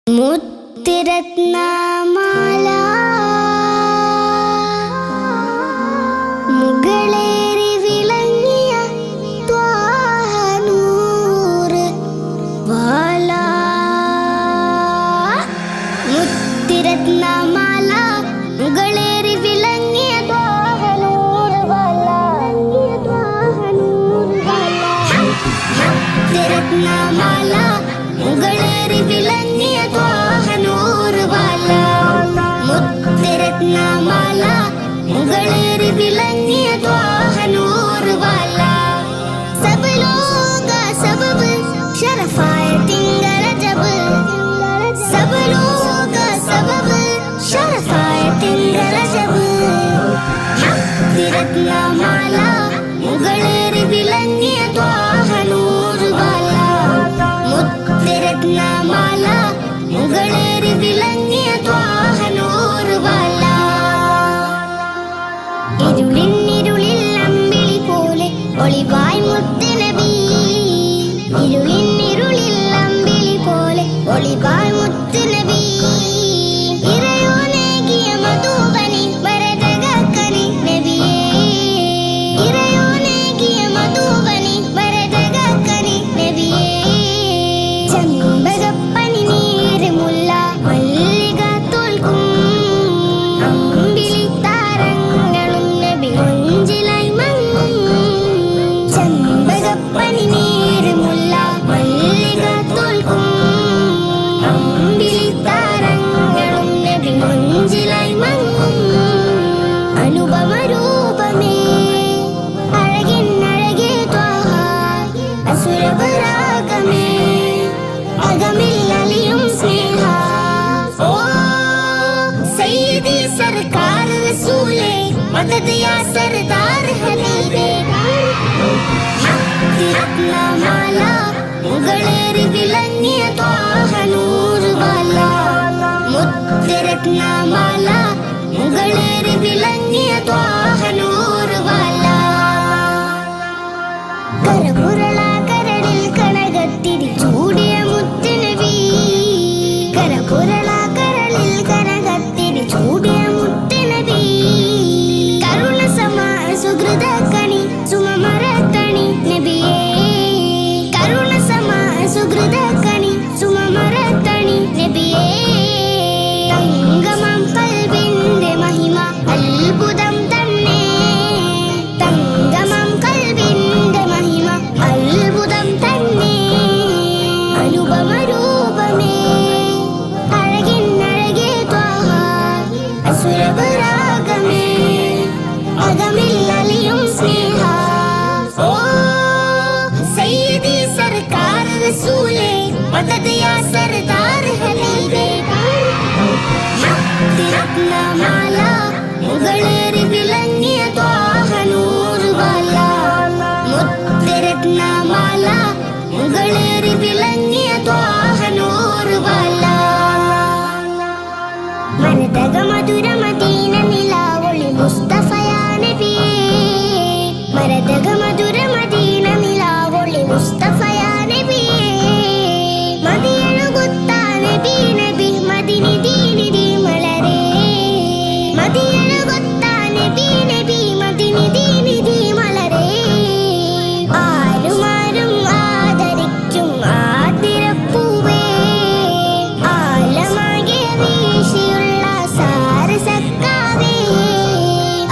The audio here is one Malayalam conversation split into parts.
മുത്തിരത്നമാല മുകളേറി വിളങ്ങിയ ത്വാഹനൂറ് വാല. മുത്തിരത്നമാല മുകളേറി വിളങ്ങിയ ത്വാഹനൂറ് വാല. മുത്തിരത്നമാല മുകളേറി വിളങ്ങിയ ത്വാഹനൂറ് വാല. മുത്തിരത്നമാല മുകളേറി വിളങ്ങിയ ത്വാഹനൂറ് വാല. സബ് ലോക സബബ് ശറഫായ തിങ്കൾ ജബ്. സബ് ലോക സബബ് ശറഫായ തിങ്കൾ ജബ്. മുത്തിരത്നമാല മുകളേറി വിളങ്ങിയ ത്വാഹനൂറ് വാല. മുത്തിരത്നമാല മുകളേറി വിളങ്ങിയ ത്വാഹനൂറ് വാല. ഇരുളിൽ അമ്പിളി പോലെ ഒളിവായ് മുത്തുനബി. ഇരുളിൽ അമ്പിളി പോലെ ഒളിവായ് മുത്തുനബി. ഇറയോനേകിയ മധുവനി വരദകക്കനി നബിയേ. ഇറയോനേകിയ മധുവനി വരദകക്കനി നബിയേ. ചെമ്പകപ്പനി നീര് മുല്ല മല്ലിക തോൽക്കും അമ്പിളി താരങ്ങളും നബി മൊഞ്ചിലായി മങ്ങും. ചെമ്പകപ്പനി നീര് മുല്ല മല്ലിക തോൽക്കും അമ്പിളി താരങ്ങളും നബി മൊഞ്ചിലായി മങ്ങും. അനുപമ രൂപമേ അഴകിൻ അഴകേ ത്വാഹ അസുരപരാഗമേ അകമിൽ അലിയും സ്നേഹ. ഓ സയ്യിദി സർക്കാർ റസൂലേ മദദ് യാ സർദാർ ഹബീബേ. മുത്തിരത്നമാല മുകളേറി വിളങ്ങിയ ത്വാഹനൂറ് വാല. മുത്തിരത്നമാല മുകളേറി വിളങ്ങിയ ത്വാഹനൂറ് വാല. കരപുരള കരളിൽ കനകത്തിരി ചൂടിയ മുത്തുനബി. കരപുരള കരളിൽ കനകത്തിരി ചൂടിയ മുത്തുനബി. കരുണ സമാ സുഹൃത കണി സുമമരത്തണി നബിയേ. കരുണ സമാ സുഹൃത കണി സുമമരത്തണി നബിയേ. തങ്കമാം കൽബിന്റെ മഹിമ അത്ഭുതം തന്നെ. തങ്കമാം കൽബിന്റെ മഹിമ അത്ഭുതം തന്നെ. അനുപമ രൂപമേ അഴകിൻ അഴകേ ത്വാഹ അസുരപരാഗമേ അകമിൽ അലിയും സ്നേഹ. ഓ സയ്യിദി സർക്കാർ റസൂലേ മദദ് യാ സർദാർ ഹബീബേ. മുത്തിരത്നമാല മുകളേറി വിളങ്ങിയ ത്വാഹനൂറ് വാല. മുത്തിരത്നമാല മുകളേറി വിളങ്ങിയ ത്വാഹനൂറ് വാല. മരതക മധുര മദീന നിലാവൊളി മുസ്തഫയാ നബിയേ. മരതക മധുര മദീന നിലാവൊളി മുസ്തഫയാ നബിയേ. മദിയഴുകുത്താ നബി നബി മദിനിധി നിധി മലരേ. മദിയഴുകുത്താ നബി നബി മദിനിധി നിധി മലരേ. ആരുമാരും ആദരിക്കും ആതിരപ്പൂവേ. ആലമാകെ വീശിയുള്ള സാരസക്കാവേ.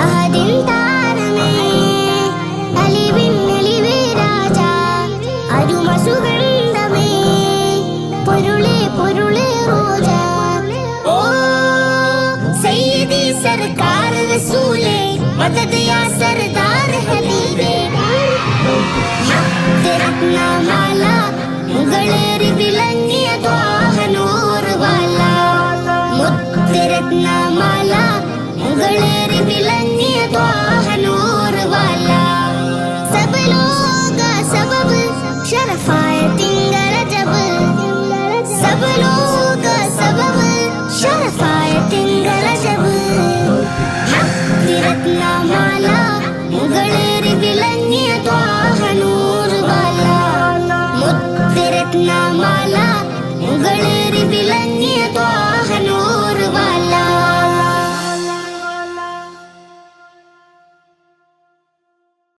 ആദിൻ താരമേ അലിവിൻ അലിവേ രാജാ അരുമ സുഗന്ധമേ പൊരുളേ പൊരുളേ റോജാ. ഓ സയ്യിദി സർക്കാർ റസൂലേ മദദ്